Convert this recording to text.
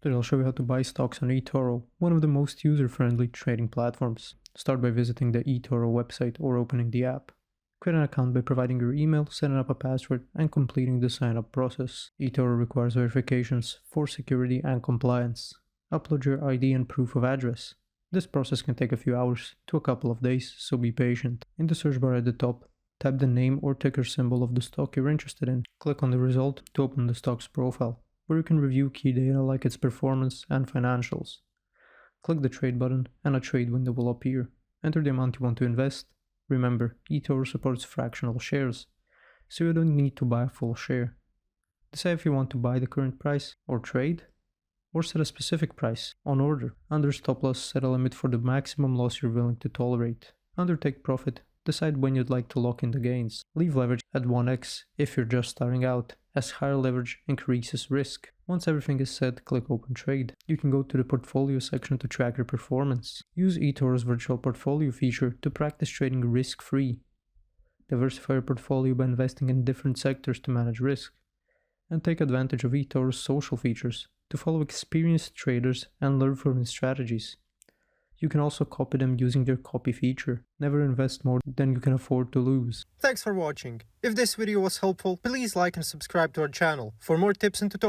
Today I'll show you how to buy stocks on eToro, one of the most user-friendly trading platforms. Start by visiting the eToro website or opening the app. Create an account by providing your email, setting up a password, and completing the sign-up process. eToro requires verifications for security and compliance. Upload your ID and proof of address. This process can take a few hours to a couple of days, so be patient. In the search bar at the top, type the name or ticker symbol of the stock you're interested in. Click on the result to open the stock's profile, where you can review key data like its performance and financials. Click the trade button and a trade window will appear. Enter the amount you want to invest. Remember, eToro supports fractional shares, so you don't need to buy a full share. Decide if you want to buy the current price or trade, or set a specific price on order. Under stop loss, set a limit for the maximum loss you're willing to tolerate. Under take profit, decide when you'd like to lock in the gains. Leave leverage at 1x if you're just starting out, as higher leverage increases risk. Once everything is set, click open trade. You can go to the portfolio section to track your performance. Use eToro's virtual portfolio feature to practice trading risk-free. Diversify your portfolio by investing in different sectors to manage risk. And take advantage of eToro's social features to follow experienced traders and learn from their strategies. You can also copy them using their copy feature. Never invest more than you can afford to lose. Thanks for watching. If this video was helpful, please like and subscribe to our channel for more tips and tutorials.